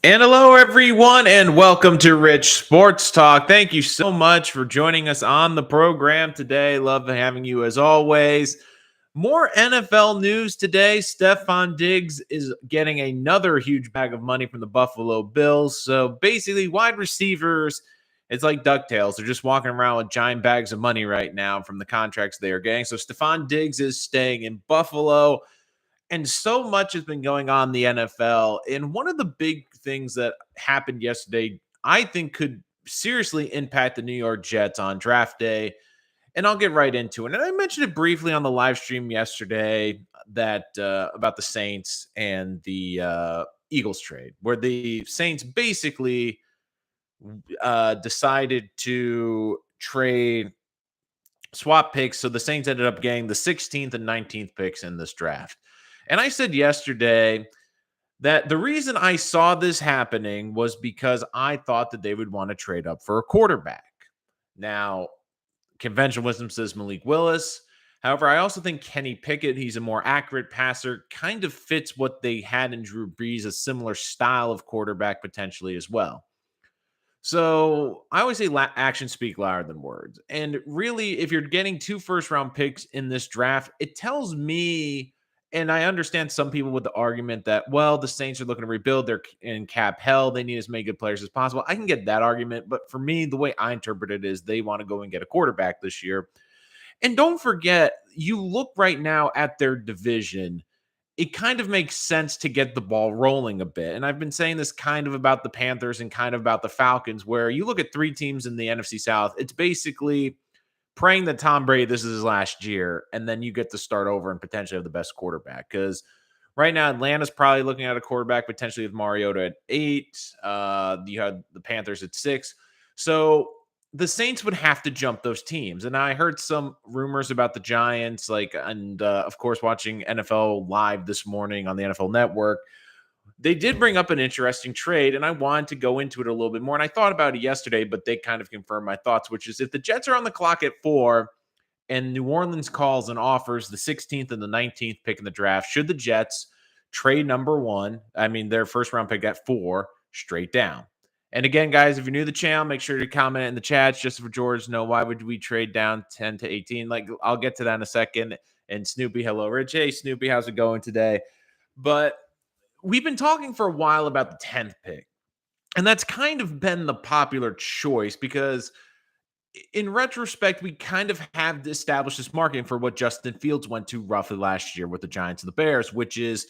And hello, everyone, and welcome to Rich Sports Talk. Thank you so much for joining us on the program today. Love having you as always. More NFL news today. Stephon Diggs is getting another huge bag of money from the Buffalo Bills. So basically, wide receivers, it's like DuckTales. They're just walking around with giant bags of money right now from the contracts they are getting. So Stephon Diggs is staying in Buffalo. And so much has been going on in the NFL. And one of the big things that happened yesterday, I think could seriously impact the New York Jets on draft day. And I'll get right into it. And I mentioned it briefly on the live stream yesterday that about the Saints and the Eagles trade, where the Saints basically decided to trade swap picks. So the Saints ended up getting the 16th and 19th picks in this draft. And I said yesterday that the reason I saw this happening was because I thought that they would want to trade up for a quarterback. Now, conventional wisdom says Malik Willis. However, I also think Kenny Pickett, he's a more accurate passer, kind of fits what they had in Drew Brees, a similar style of quarterback potentially as well. So I always say actions speak louder than words. And really, if you're getting 2 first-round picks in this draft, it tells me, and I understand some people with the argument that, well, the Saints are looking to rebuild. They're in cap hell. They need as many good players as possible. I can get that argument. But for me, the way I interpret it is they want to go and get a quarterback this year. And don't forget, you look right now at their division, it kind of makes sense to get the ball rolling a bit. And I've been saying this kind of about the Panthers and kind of about the Falcons, where you look at 3 teams in the NFC South, it's basically praying that Tom Brady, this is his last year, and then you get to start over and potentially have the best quarterback. Because right now, Atlanta's probably looking at a quarterback potentially with Mariota at 8. You had the Panthers at 6. So the Saints would have to jump those teams. And I heard some rumors about the Giants, and of course, watching NFL Live this morning on the NFL Network. They did bring up an interesting trade, and I wanted to go into it a little bit more. And I thought about it yesterday, but they kind of confirmed my thoughts, which is if the Jets are on the clock at 4 and New Orleans calls and offers the 16th and the 19th pick in the draft, should the Jets trade number 1, their first round pick at 4, straight down? And again, guys, if you're new to the channel, make sure to comment in the chats just for George to know why would we trade down 10 to 18. Like, I'll get to that in a second. And Snoopy, hello, Rich. Hey, Snoopy, how's it going today? But we've been talking for a while about the 10th pick. And that's kind of been the popular choice because in retrospect, we kind of have established this marketing for what Justin Fields went to roughly last year with the Giants and the Bears, which is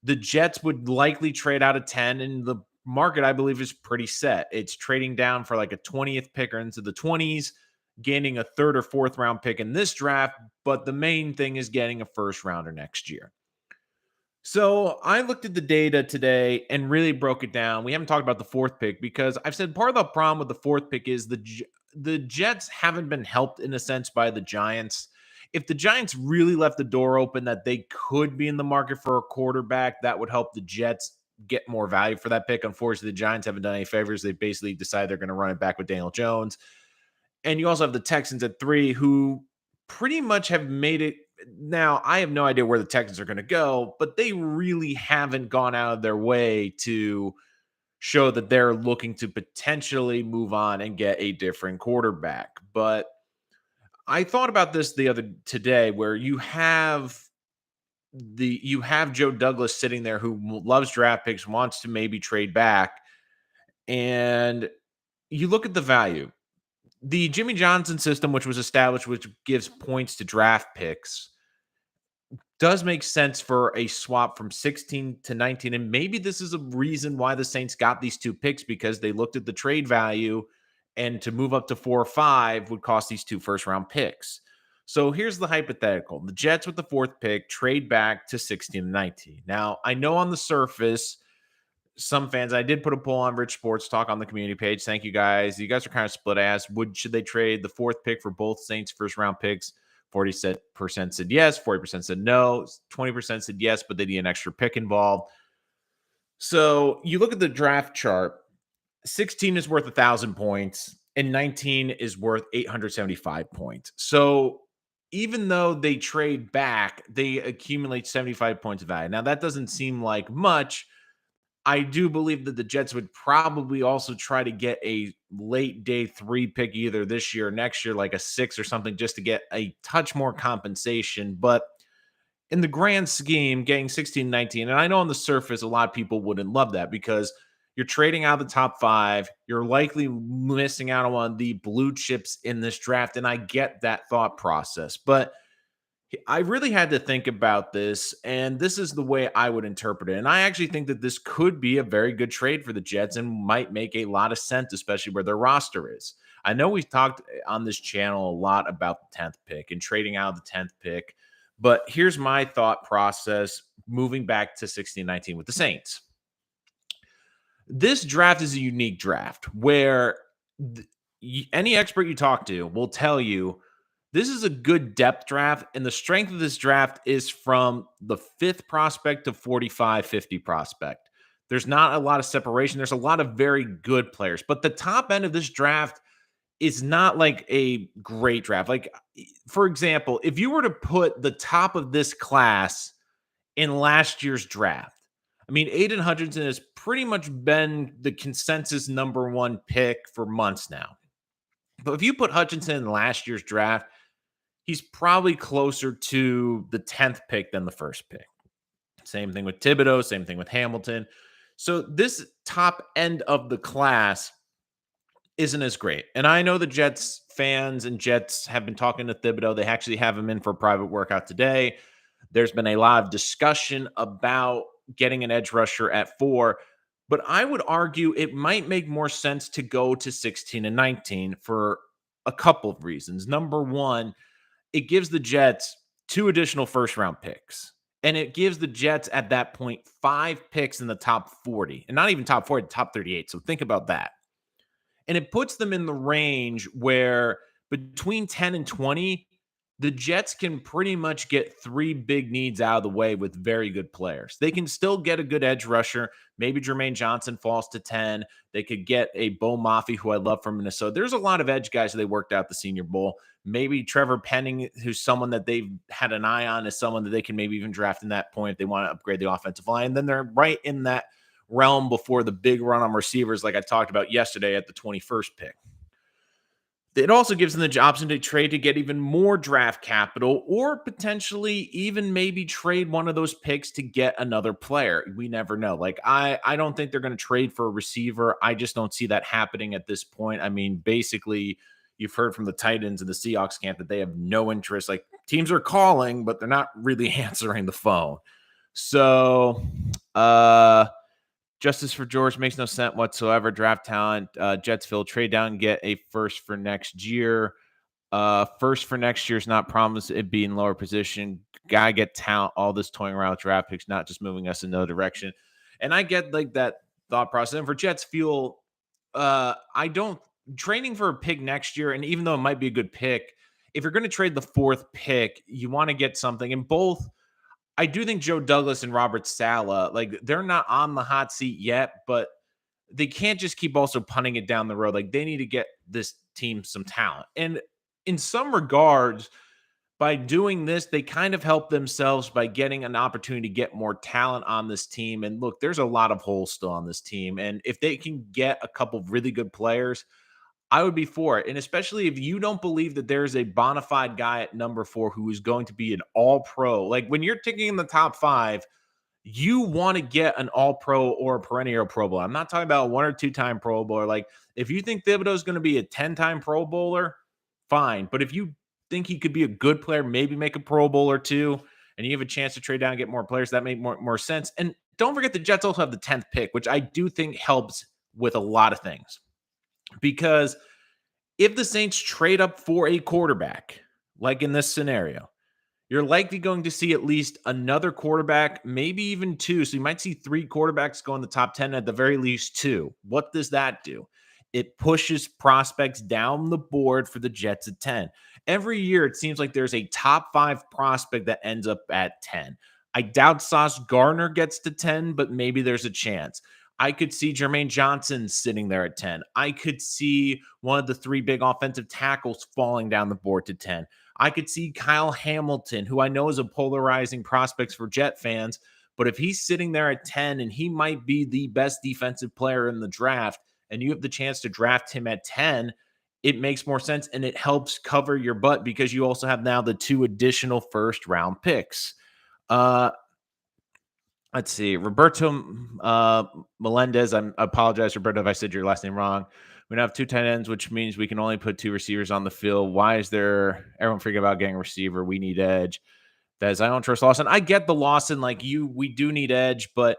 the Jets would likely trade out of 10, and the market, I believe, is pretty set. It's trading down for like a 20th pick or into the 20s, gaining a 3rd or 4th round pick in this draft, but the main thing is getting a first rounder next year. So I looked at the data today and really broke it down. We haven't talked about the 4th pick because I've said part of the problem with the 4th pick is the Jets haven't been helped in a sense by the Giants. If the Giants really left the door open that they could be in the market for a quarterback, that would help the Jets get more value for that pick. Unfortunately, the Giants haven't done any favors. They basically decided they're going to run it back with Daniel Jones. And you also have the Texans at 3, who pretty much have made it. Now, I have no idea where the Texans are going to go, but they really haven't gone out of their way to show that they're looking to potentially move on and get a different quarterback. But I thought about this today, where you have Joe Douglas sitting there who loves draft picks, wants to maybe trade back, and you look at the value. The Jimmy Johnson system, which was established, which gives points to draft picks, does make sense for a swap from 16 to 19. And maybe this is a reason why the Saints got these 2 picks, because they looked at the trade value, and to move up to 4 or 5 would cost these 2 first-round picks. So here's the hypothetical. The Jets with the 4th pick trade back to 16 and 19. Now, I know on the surface, some fans, I did put a poll on Rich Sports Talk on the community page. Thank you guys. You guys are kind of split as should they trade the 4th pick for both Saints first-round picks? 40% said yes, 40% said no, 20% said yes, but they need an extra pick involved. So you look at the draft chart, 16 is worth 1,000 points, and 19 is worth 875 points. So even though they trade back, they accumulate 75 points of value. Now, that doesn't seem like much. I do believe that the Jets would probably also try to get a late day 3 pick either this year or next year, like a 6 or something, just to get a touch more compensation. But in the grand scheme, getting 16, 19, and I know on the surface, a lot of people wouldn't love that because you're trading out of the top 5. You're likely missing out on the blue chips in this draft. And I get that thought process. But I really had to think about this, and this is the way I would interpret it. And I actually think that this could be a very good trade for the Jets and might make a lot of sense, especially where their roster is. I know we've talked on this channel a lot about the 10th pick and trading out of the 10th pick, but here's my thought process moving back to 16-19 with the Saints. This draft is a unique draft where any expert you talk to will tell you this is a good depth draft, and the strength of this draft is from the 5th prospect to 45, 50 prospect. There's not a lot of separation. There's a lot of very good players, but the top end of this draft is not like a great draft. Like, for example, if you were to put the top of this class in last year's draft, I mean, Aiden Hutchinson has pretty much been the consensus number 1 pick for months now. But if you put Hutchinson in last year's draft, he's probably closer to the 10th pick than the first pick. Same thing with Thibodeau, same thing with Hamilton. So this top end of the class isn't as great. And I know the Jets fans and Jets have been talking to Thibodeau. They actually have him in for a private workout today. There's been a lot of discussion about getting an edge rusher at 4. But I would argue it might make more sense to go to 16 and 19 for a couple of reasons. Number one, it gives the Jets 2 additional first-round picks. And it gives the Jets at that point 5 picks in the top 40. And not even top 40, top 38. So think about that. And it puts them in the range where between 10 and 20, the Jets can pretty much get 3 big needs out of the way with very good players. They can still get a good edge rusher. Maybe Jermaine Johnson falls to 10. They could get a Bo Maffey, who I love from Minnesota. There's a lot of edge guys that they worked out the Senior Bowl. Maybe Trevor Penning, who's someone that they've had an eye on, is someone that they can maybe even draft in that point if they want to upgrade the offensive line. And then they're right in that realm before the big run on receivers like I talked about yesterday at the 21st pick. It also gives them the option to trade to get even more draft capital or potentially even maybe trade one of those picks to get another player. We never know. Like, I don't think they're going to trade for a receiver. I just don't see that happening at this point. I mean, basically, you've heard from the Titans and the Seahawks camp that they have no interest. Like, teams are calling, but they're not really answering the phone. So, Justice for George makes no sense whatsoever. Draft talent, Jetsville, trade down and get a first for next year. First for next year is not promised. It be in lower position. Gotta get talent. All this toying around with draft picks, not just moving us in another direction. And I get like that thought process. And for Jets fuel, I don't trading for a pick next year. And even though it might be a good pick, if you're going to trade the 4th pick, you want to get something. And both, I do think Joe Douglas and Robert Saleh, like, they're not on the hot seat yet, but they can't just keep also punting it down the road. Like, they need to get this team some talent. And in some regards, by doing this, they kind of help themselves by getting an opportunity to get more talent on this team. And look, there's a lot of holes still on this team. And if they can get a couple of really good players, I would be for it. And especially if you don't believe that there's a bona fide guy at number 4 who is going to be an all-pro. Like, when you're ticking in the top 5, you want to get an all-pro or a perennial Pro Bowler. I'm not talking about a 1 or 2-time Pro Bowler. Like, if you think Thibodeau is going to be a 10-time Pro Bowler, fine. But if you think he could be a good player, maybe make a Pro Bowl or 2, and you have a chance to trade down and get more players, that makes more sense. And don't forget the Jets also have the 10th pick, which I do think helps with a lot of things. Because if the Saints trade up for a quarterback, like in this scenario, you're likely going to see at least another quarterback, maybe even 2. So you might see 3 quarterbacks go in the top 10, at the very least 2. What does that do? It pushes prospects down the board for the Jets at 10. Every year, it seems like there's a top 5 prospect that ends up at 10. I doubt Sauce Gardner gets to 10, but maybe there's a chance. I could see Jermaine Johnson sitting there at 10. I could see one of the 3 big offensive tackles falling down the board to 10. I could see Kyle Hamilton, who I know is a polarizing prospect for Jet fans, But if he's sitting there at 10 and he might be the best defensive player in the draft, and you have the chance to draft him at 10, it makes more sense and it helps cover your butt because you also have now the 2 additional first round picks. Uh, let's see. Roberto Melendez. I apologize, Roberto, if I said your last name wrong. We now have 2 tight ends, which means we can only put 2 receivers on the field. Why is there everyone freaking about getting a receiver? We need edge. That is, I don't trust Lawson. I get the Lawson, we do need edge, but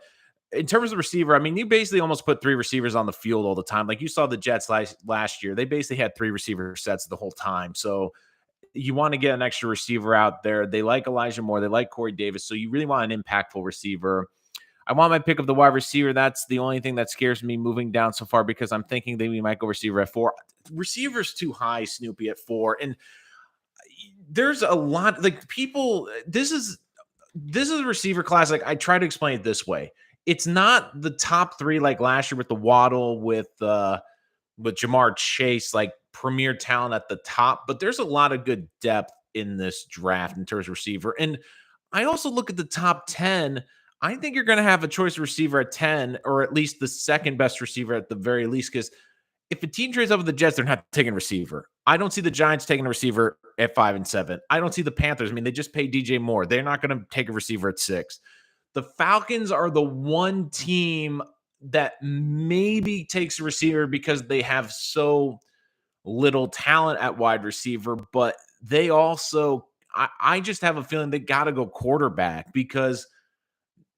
in terms of receiver, I mean, you basically almost put 3 receivers on the field all the time. Like you saw the Jets last year, they basically had 3 receiver sets the whole time. So you want to get an extra receiver out there. They like Elijah Moore. They like Corey Davis. So you really want an impactful receiver. I want my pick of the wide receiver. That's the only thing that scares me moving down so far because I'm thinking that we might go receiver at 4. Receiver's too high, Snoopy, at 4. And there's a lot like people. This is a receiver class. Like I try to explain it this way. It's not the top 3 like last year with the Waddle, with Jamar Chase, like premier talent at the top, but there's a lot of good depth in this draft in terms of receiver. And I also look at the top 10. I think you're going to have a choice receiver at 10, or at least the second best receiver at the very least, because if a team trades up with the Jets, they're not taking a receiver. I don't see the Giants taking a receiver at 5 and 7. I don't see the Panthers. I mean, they just paid DJ Moore. They're not going to take a receiver at 6. The Falcons are the one team that maybe takes a receiver because they have so little talent at wide receiver, but they also, I just have a feeling they got to go quarterback because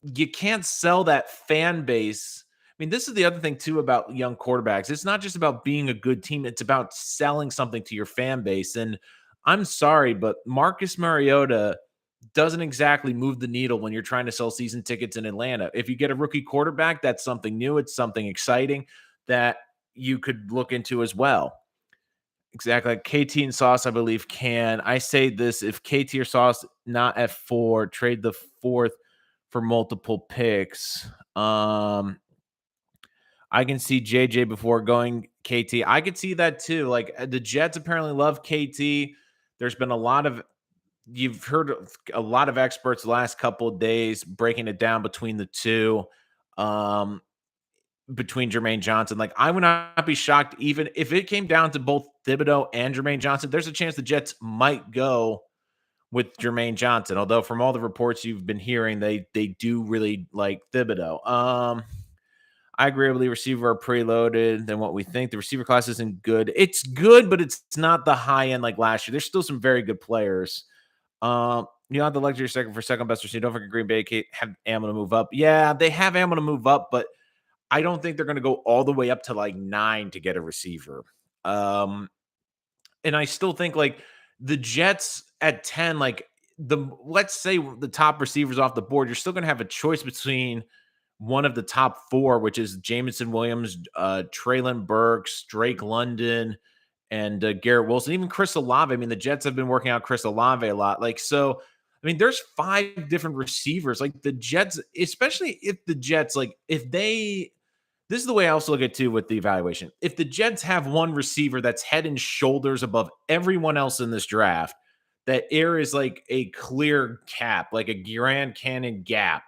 you can't sell that fan base. I mean, this is the other thing too about young quarterbacks. It's not just about being a good team. It's about selling something to your fan base. And I'm sorry, but Marcus Mariota doesn't exactly move the needle when you're trying to sell season tickets in Atlanta. If you get a rookie quarterback, that's something new. It's something exciting that you could look into as well. Exactly. Like KT and Sauce, I believe, can. I say this: if KT or Sauce not at 4, trade the 4th for multiple picks. I can see JJ before going KT. I could see that too. Like the Jets apparently love KT. There's been a lot of you've heard a lot of experts the last couple of days breaking it down between the two. Between Jermaine Johnson. Like, I would not be shocked even if it came down to both Thibodeau and Jermaine Johnson. There's a chance the Jets might go with Jermaine Johnson. Although from all the reports you've been hearing, they do really like Thibodeau. I agree. I believe receiver are preloaded than what we think. The receiver class isn't good. It's good, but it's not the high end like last year. There's still some very good players. You have the luxury second for second best receiver. Don't forget Green Bay have ammo to move up. Yeah, they have ammo to move up, but I don't think they're going to go all the way up to like 9 to get a receiver. And I still think like the Jets at 10, like let's say the top receivers off the board, you're still going to have a choice between one of the top 4, which is Jameson Williams, Treylon Burks, Drake London, and Garrett Wilson, even Chris Olave. I mean, the Jets have been working out Chris Olave a lot. Like, so, I mean, there's 5 different receivers. Like the Jets, especially if the Jets, like if they, this is the way I also look at it too with the evaluation. If the Jets have one receiver that's head and shoulders above everyone else in this draft, that air is like a clear cap, like a Grand Canyon gap,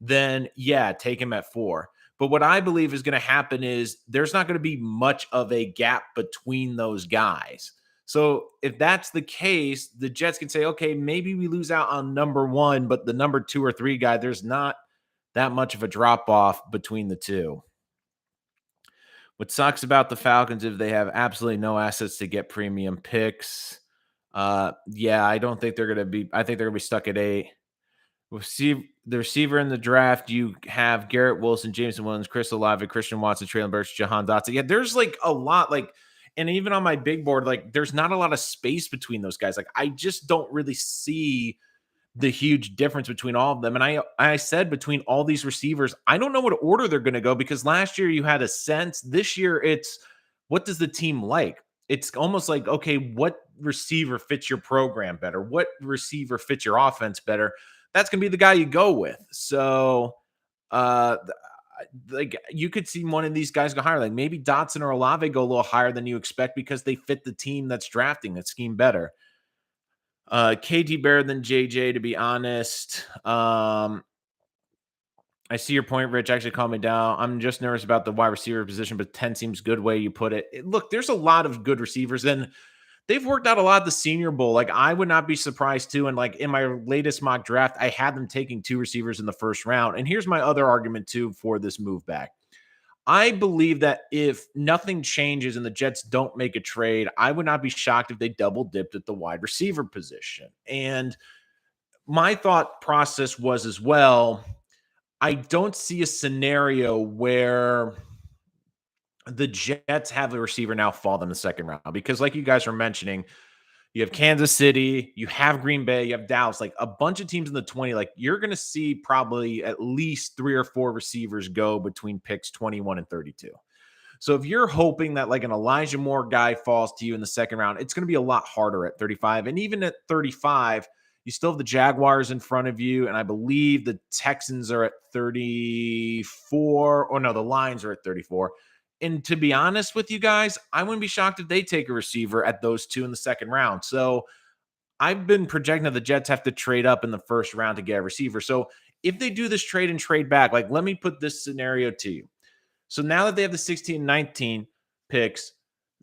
then yeah, take him at 4. But what I believe is going to happen is there's not going to be much of a gap between those guys. So if that's the case, the Jets can say, okay, maybe we lose out on number 1, but the number 2 or 3 guy, there's not that much of a drop off between the two. What sucks about the Falcons is they have absolutely no assets to get premium picks. Yeah, I don't think they're going to be. I think they're going to be stuck at 8. We'll see the receiver in the draft. You have Garrett Wilson, Jameson Williams, Chris Olave, Christian Watson, Treylon Burks, Jahan Dotson. Yeah, there's like a lot. Like, and even on my big board, like there's not a lot of space between those guys. Like, I just don't really see the huge difference between all of them. And I said between all these receivers, I don't know what order they're going to go because last year you had a sense. This year it's what does the team like? It's almost like, okay, what receiver fits your program better? What receiver fits your offense better? That's going to be the guy you go with. So, like you could see one of these guys go higher. Like maybe Dotson or Olave go a little higher than you expect because they fit the team that's drafting that scheme better. KD better than JJ, to be honest. I see your point, Rich. Actually, calm me down. I'm just nervous about the wide receiver position, but 10 seems good way you put it. Look, there's a lot of good receivers, and they've worked out a lot at the Senior Bowl. Like, I would not be surprised too. And like in my latest mock draft, I had them taking 2 receivers in the first round. And here's my other argument too for this move back. I believe that if nothing changes and the Jets don't make a trade, I would not be shocked if they double dipped at the wide receiver position. And my thought process was as well, I don't see a scenario where the Jets have a receiver now fall in the second round because, like you guys are mentioning, you have Kansas City, you have Green Bay, you have Dallas, like a bunch of teams in the 20. Like you're going to see probably at least 3 or 4 receivers go between picks 21 and 32. So if you're hoping that like an Elijah Moore guy falls to you in the second round, it's going to be a lot harder at 35. And even at 35, you still have the Jaguars in front of you. And I believe the Texans are at 34. Or no, the Lions are at 34. And to be honest with you guys, I wouldn't be shocked if they take a receiver at those 2 in the second round. So I've been projecting that the Jets have to trade up in the first round to get a receiver. So if they do this trade and trade back, like let me put this scenario to you. So now that they have the 16 and 19 picks,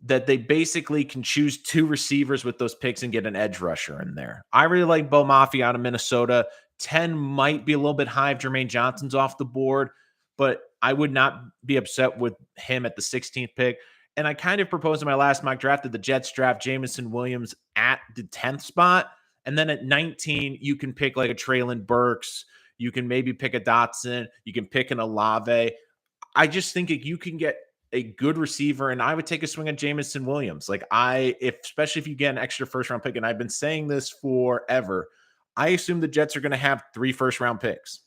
that they basically can choose 2 receivers with those picks and get an edge rusher in there. I really like Bo Mafia out of Minnesota. 10 might be a little bit high if Jermaine Johnson's off the board, but I would not be upset with him at the 16th pick. And I kind of proposed in my last mock draft that the Jets draft Jamison Williams at the 10th spot. And then at 19, you can pick like a Traylon Burks. You can maybe pick a Dotson. You can pick an Olave. I just think you can get a good receiver, and I would take a swing at Jamison Williams. Like especially if you get an extra first round pick, and I've been saying this forever, I assume the Jets are going to have 3 first round picks.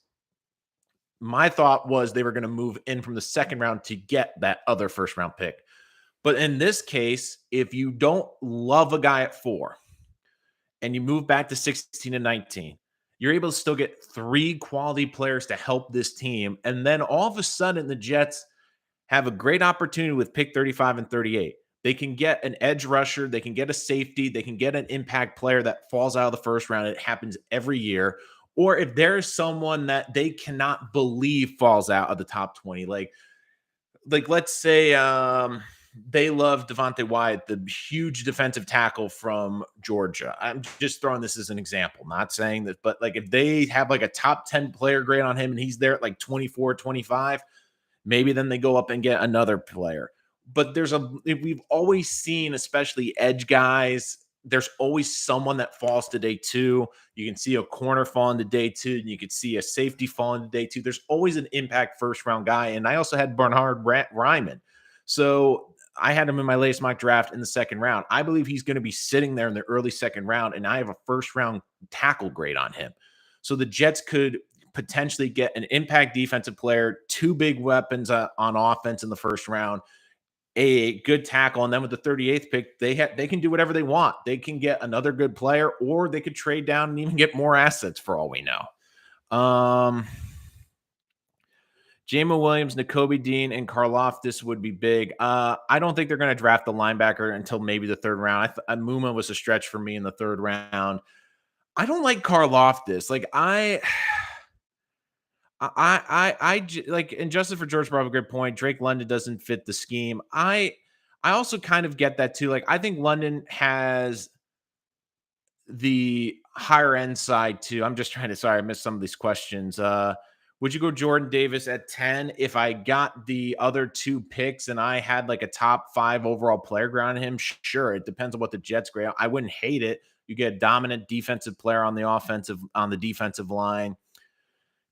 My thought was they were going to move in from the second round to get that other first round pick. But in this case, if you don't love a guy at 4 and you move back to 16 and 19, you're able to still get 3 quality players to help this team. And then all of a sudden, the Jets have a great opportunity with pick 35 and 38. They can get an edge rusher. They can get a safety. They can get an impact player that falls out of the first round. It happens every year. Or if there's someone that they cannot believe falls out of the top 20, like let's say they love Devontae Wyatt, the huge defensive tackle from Georgia. I'm just throwing this as an example, not saying that, but like if they have like a top 10 player grade on him and he's there at like 24, 25, maybe then they go up and get another player. But we've always seen, especially edge guys, there's always someone that falls to day 2. You can see a corner fall into day 2, and you can see a safety fall into day 2. There's always an impact first round guy. And I also had Bernhard Raimann. So I had him in my latest mock draft in the second round. I believe he's going to be sitting there in the early second round, and I have a first round tackle grade on him. So the Jets could potentially get an impact defensive player, 2 big weapons on offense in the first round, a good tackle, and then with the 38th pick, they can do whatever they want. They can get another good player, or they could trade down and even get more assets for all we know. Jamal Williams, Nakobe Dean, and Karlaftis would be big. I don't think they're going to draft the linebacker until maybe the third round. Muma was a stretch for me in the third round. I don't like Karlaftis. Like I like, and Justin for George brought up a good point. Drake London doesn't fit the scheme. I also kind of get that too. Like I think London has the higher end side too. I'm just trying to, sorry, I missed some of these questions. Would you go Jordan Davis at 10 if I got the other 2 picks and I had like a top 5 overall player grade on him? Sure. It depends on what the Jets grade. I wouldn't hate it. You get a dominant defensive player on the defensive line.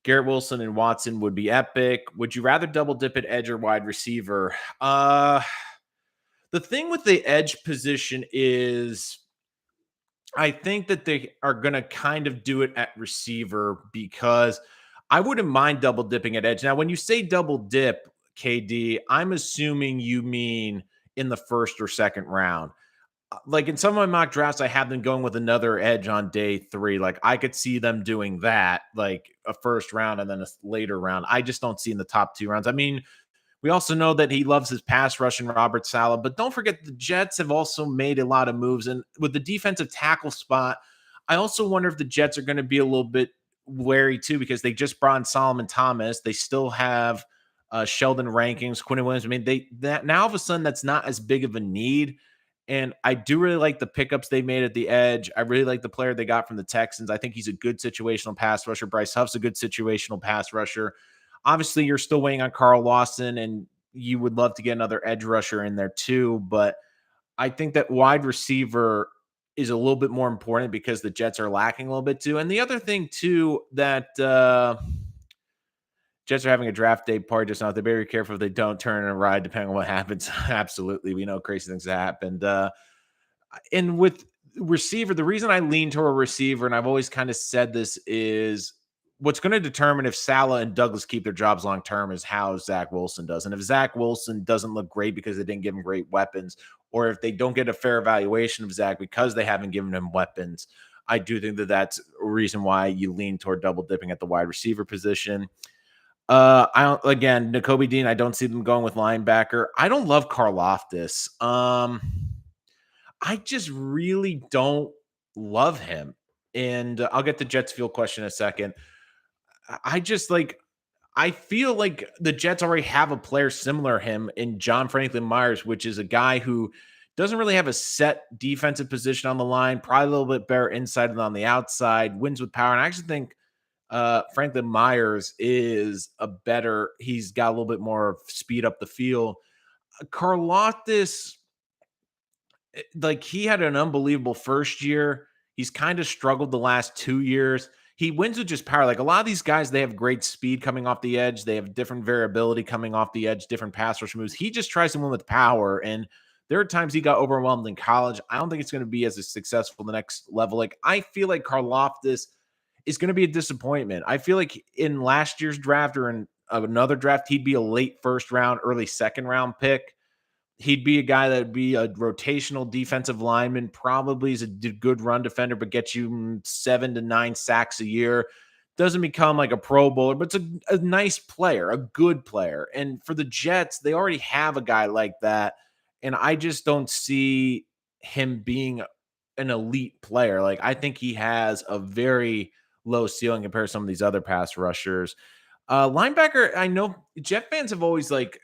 Garrett Wilson and Watson would be epic. Would you rather double dip at edge or wide receiver? The thing with the edge position is I think that they are going to kind of do it at receiver because I wouldn't mind double dipping at edge. Now, when you say double dip, KD, I'm assuming you mean in the first or second round. Like in some of my mock drafts, I have them going with another edge on day 3. Like I could see them doing that, like a first round and then a later round. I just don't see in the top 2 rounds. I mean, we also know that he loves his pass rush and Robert Saleh, but don't forget the Jets have also made a lot of moves. And with the defensive tackle spot, I also wonder if the Jets are going to be a little bit wary too because they just brought in Solomon Thomas. They still have Sheldon Rankings, Quinn Williams. I mean, that now all of a sudden that's not as big of a need. And I do really like the pickups they made at the edge. I really like the player they got from the Texans. I think he's a good situational pass rusher. Bryce Huff's a good situational pass rusher. Obviously, you're still waiting on Carl Lawson, and you would love to get another edge rusher in there too. But I think that wide receiver is a little bit more important because the Jets are lacking a little bit too. And the other thing too that Jets are having a draft day party just now. They're very careful if they don't turn and ride, depending on what happens. Absolutely, we know crazy things have happened. And with receiver, the reason I lean toward a receiver, and I've always kind of said this, is what's going to determine if Salah and Douglas keep their jobs long term is how Zach Wilson does. And if Zach Wilson doesn't look great because they didn't give him great weapons, or if they don't get a fair evaluation of Zach because they haven't given him weapons, I do think that that's a reason why you lean toward double dipping at the wide receiver position. I don't, again, Nakobe Dean, I don't see them going with linebacker. I don't love Karlaftis. I just really don't love him. And I'll get the Jets field question in a second. I just like, I feel like the Jets already have a player similar to him in John Franklin Myers, which is a guy who doesn't really have a set defensive position on the line, probably a little bit better inside than on the outside, wins with power. And I actually think Franklin Myers is he's got a little bit more speed up the field. Karlaftis, like he had an unbelievable first year. He's kind of struggled the last 2 years. He wins with just power. Like a lot of these guys, they have great speed coming off the edge. They have different variability coming off the edge, different pass rush moves. He just tries to win with power. And there are times he got overwhelmed in college. I don't think it's going to be as successful the next level. Like I feel like Karlaftis is going to be a disappointment. I feel like in last year's draft or in another draft, he'd be a late first round, early second round pick. He'd be a guy that would be a rotational defensive lineman, probably is a good run defender, but gets you 7 to 9 sacks a year. Doesn't become like a Pro Bowler, but it's a nice player, a good player. And for the Jets, they already have a guy like that. And I just don't see him being an elite player. Like I think he has a very low ceiling compared to some of these other pass rushers. Linebacker, I know Jet fans have always like,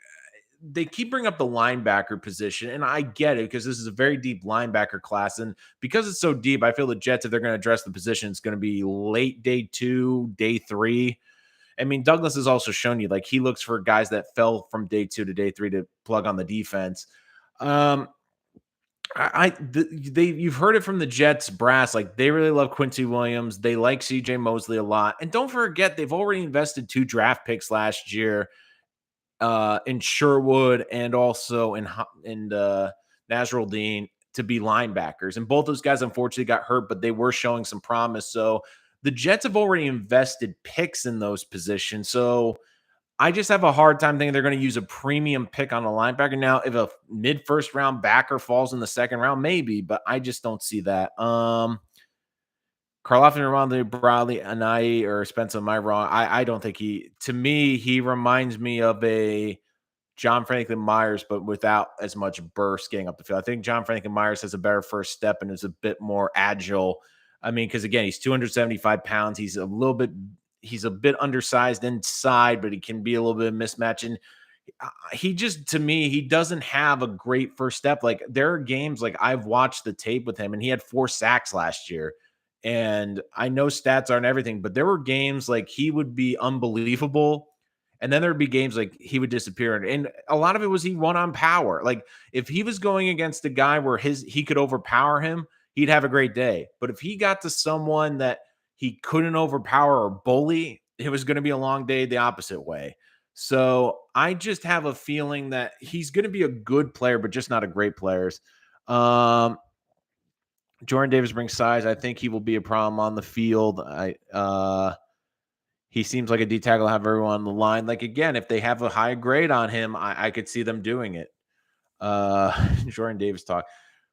they keep bringing up the linebacker position, and I get it because this is a very deep linebacker class. And because it's so deep, I feel the Jets, if they're going to address the position, it's going to be late day 2, day 3. I mean, Douglas has also shown you like he looks for guys that fell from day 2 to day 3 to plug on the defense. You've heard it from the Jets brass, like they really love Quincy Williams. They like CJ Mosley a lot. And don't forget, they've already invested 2 draft picks last year in Sherwood and also in Nazrul Dean to be linebackers. And both those guys unfortunately got hurt, but they were showing some promise. So the Jets have already invested picks in those positions. So I just have a hard time thinking they're going to use a premium pick on a linebacker. Now, if a mid-first round backer falls in the second round, maybe, but I just don't see that. Karloff and Ramondre Bradley, Anai, or Spencer, am I wrong? I don't think to me, he reminds me of a John Franklin Myers, but without as much burst getting up the field. I think John Franklin Myers has a better first step and is a bit more agile. I mean, because again, he's 275 pounds. He's a bit undersized inside, but he can be a little bit of mismatch. And he just, to me, he doesn't have a great first step. Like there are games, like I've watched the tape with him and he had 4 sacks last year. And I know stats aren't everything, but there were games like he would be unbelievable. And then there'd be games like he would disappear. And a lot of it was he won on power. Like if he was going against a guy where he could overpower him, he'd have a great day. But if he got to someone that he couldn't overpower or bully, it was going to be a long day the opposite way. So I just have a feeling that he's going to be a good player, but just not a great player. Jordan Davis brings size. I think he will be a problem on the field. He seems like a D tackle, have everyone on the line. Like again, if they have a high grade on him, I could see them doing it. Jordan Davis talk.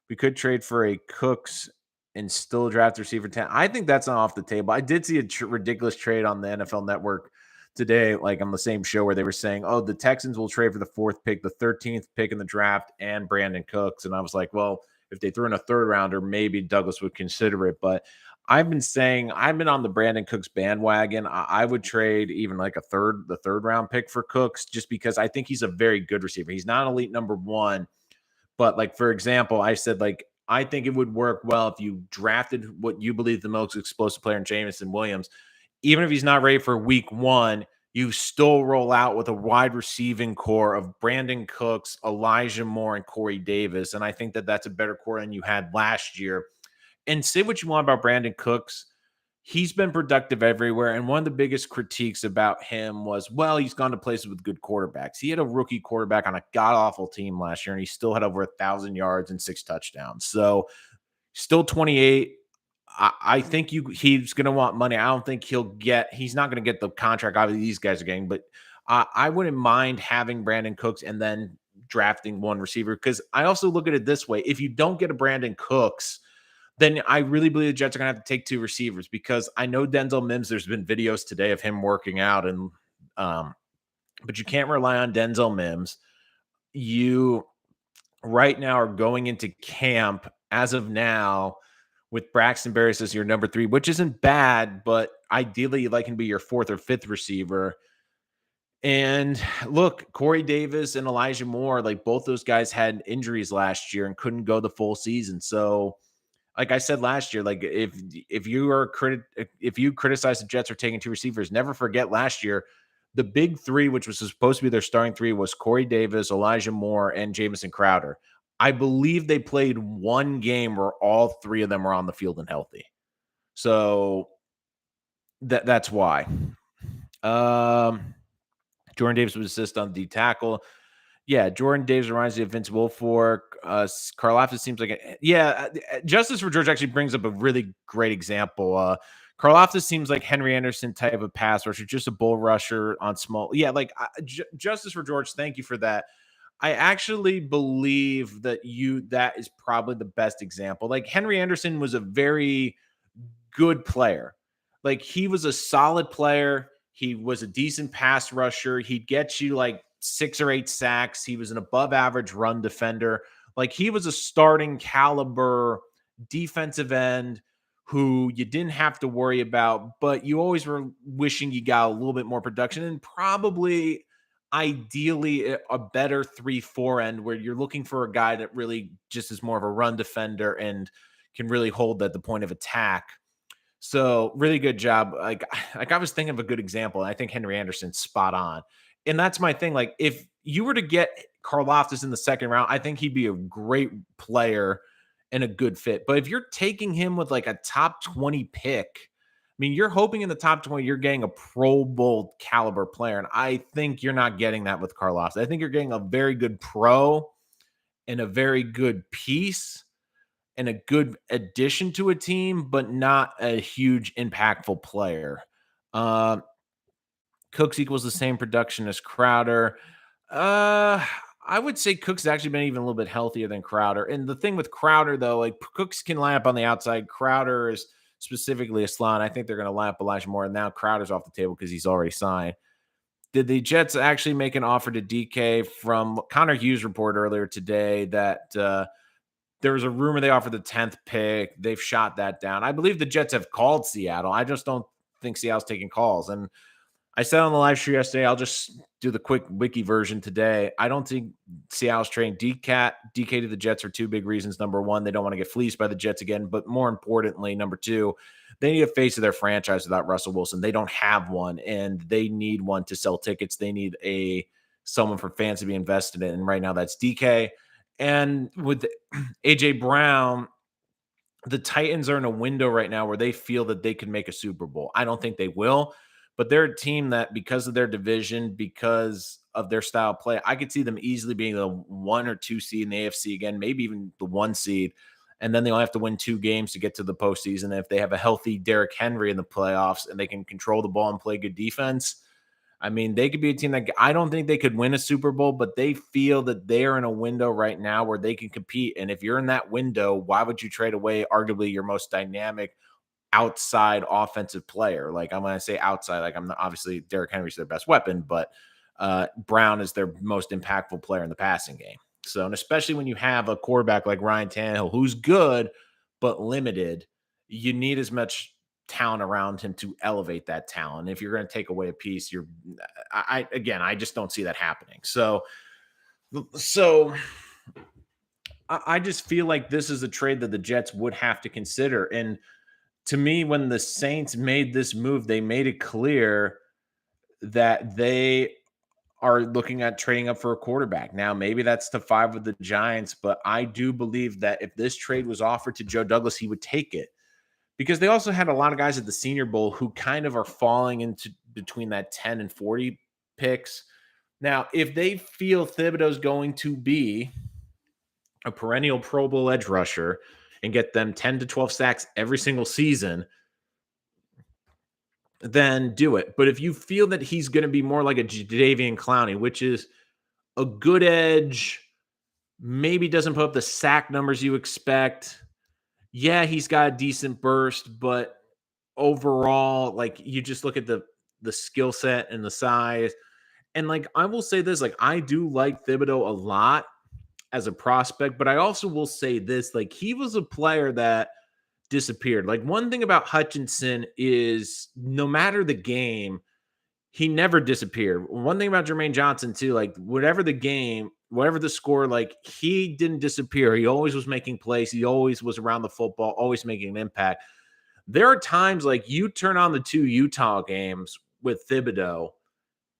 We could trade for a Cooks and still draft receiver 10. I think that's not off the table. I did see a ridiculous trade on the NFL Network today, like on the same show where they were saying, oh, the Texans will trade for the 4th pick, the 13th pick in the draft, and Brandon Cooks. And I was like, well, if they threw in a 3rd rounder, maybe Douglas would consider it. But I've been saying I've been on the Brandon Cooks bandwagon. I would trade even like the third round pick for Cooks just because I think he's a very good receiver. He's not elite number one, but like for example, I said like I think it would work well if you drafted what you believe the most explosive player in Jamison Williams. Even if he's not ready for week one, you still roll out with a wide receiving core of Brandon Cooks, Elijah Moore, and Corey Davis. And I think that that's a better core than you had last year. And say what you want about Brandon Cooks. He's been productive everywhere. And one of the biggest critiques about him was, well, he's gone to places with good quarterbacks. He had a rookie quarterback on a god awful team last year, and he still had over 1,000 yards and 6 touchdowns. So still 28. I think he's going to want money. I don't think he's not going to get the contract obviously these guys are getting, but I wouldn't mind having Brandon Cooks and then drafting one receiver because I also look at it this way. If you don't get a Brandon Cooks, then I really believe the Jets are going to have to take two receivers because I know Denzel Mims, there's been videos today of him working out um, but you can't rely on Denzel Mims. You right now are going into camp as of now with Braxton Berrios as your number 3, which isn't bad, but ideally you'd like him to be your 4th or 5th receiver. And look, Corey Davis and Elijah Moore, like both those guys had injuries last year and couldn't go the full season. So like I said last year, like if you criticize the Jets for taking two receivers, never forget last year the big three, which was supposed to be their starting three, was Corey Davis, Elijah Moore, and Jamison Crowder. I believe they played one game where all three of them were on the field and healthy. So that's why. Jordan Davis was assist on the tackle. Yeah, Jordan Davis reminds me of Vince Wilfork. Karlaftis seems like Justice for George actually brings up a really great example. Karlaftis seems like Henry Anderson type of pass rusher, just a bull rusher on small. Yeah, like Justice for George. Thank you for that. I actually believe that that is probably the best example. Like Henry Anderson was a very good player. Like he was a solid player. He was a decent pass rusher. He'd get you like 6 or 8 sacks. He was an above average run defender. Like he was a starting caliber defensive end who you didn't have to worry about, but you always were wishing you got a little bit more production and probably ideally a better 3-4 end where you're looking for a guy that really just is more of a run defender and can really hold at the point of attack. So really good job. Like I was thinking of a good example, and I think Henry Anderson's spot on. And that's my thing. Like if you were to get Karlaftis in the second round, I think he'd be a great player and a good fit. But if you're taking him with like a top 20 pick, I mean, you're hoping in the top 20 you're getting a Pro Bowl caliber player. And I think you're not getting that with Karlaftis. I think you're getting a very good pro and a very good piece and a good addition to a team, but not a huge impactful player. Cooks equals the same production as Crowder. I would say Cooks has actually been even a little bit healthier than Crowder. And the thing with Crowder, though, like Cooks can line up on the outside. Crowder is specifically a slot. I think they're going to line up Elijah Moore. And now Crowder's off the table because he's already signed. Did the Jets actually make an offer to DK? From Connor Hughes report earlier today that there was a rumor they offered the 10th pick. They've shot that down. I believe the Jets have called Seattle. I just don't think Seattle's taking calls. And I said on the live stream yesterday, I'll just do the quick wiki version today. I don't think Seattle's trading DK to the Jets for two big reasons. Number one, they don't want to get fleeced by the Jets again. But more importantly, number two, they need a face of their franchise without Russell Wilson. They don't have one, and they need one to sell tickets. They need someone for fans to be invested in. And right now that's DK. And with A.J. Brown, the Titans are in a window right now where they feel that they can make a Super Bowl. I don't think they will, but they're a team that because of their division, because of their style of play, I could see them easily being the 1 or 2 seed in the AFC again, maybe even the 1 seed. And then they'll have to win 2 games to get to the postseason. And if they have a healthy Derrick Henry in the playoffs and they can control the ball and play good defense, I mean, they could be a team that I don't think they could win a Super Bowl, but they feel that they are in a window right now where they can compete. And if you're in that window, why would you trade away arguably your most dynamic outside offensive player? Like I'm going to say outside, like I'm not, obviously Derrick Henry's their best weapon, but Brown is their most impactful player in the passing game. So, and especially when you have a quarterback like Ryan Tannehill, who's good, but limited, you need as much talent around him to elevate that talent. If you're going to take away a piece, again, I just don't see that happening. So I just feel like this is a trade that the Jets would have to consider. And to me, when the Saints made this move, they made it clear that they are looking at trading up for a quarterback. Now, maybe that's to 5 with the Giants, but I do believe that if this trade was offered to Joe Douglas, he would take it, because they also had a lot of guys at the Senior Bowl who kind of are falling into between that 10 and 40 picks. Now, if they feel Thibodeau's going to be a perennial Pro Bowl edge rusher and get them 10 to 12 sacks every single season, then do it. But if you feel that he's going to be more like a Jadeveon Clowney, which is a good edge, maybe doesn't put up the sack numbers you expect. Yeah, he's got a decent burst, but overall, like, you just look at the skill set and the size. And like, I will say this, like, I do like Thibodeau a lot as a prospect, but I also will say this, like, he was a player that disappeared. Like, one thing about Hutchinson is no matter the game, he never disappeared. One thing about Jermaine Johnson too, like, whatever the game, whatever the score, like, he didn't disappear. He always was making plays. He always was around the football, always making an impact. There are times like you turn on the 2 Utah games with Thibodeau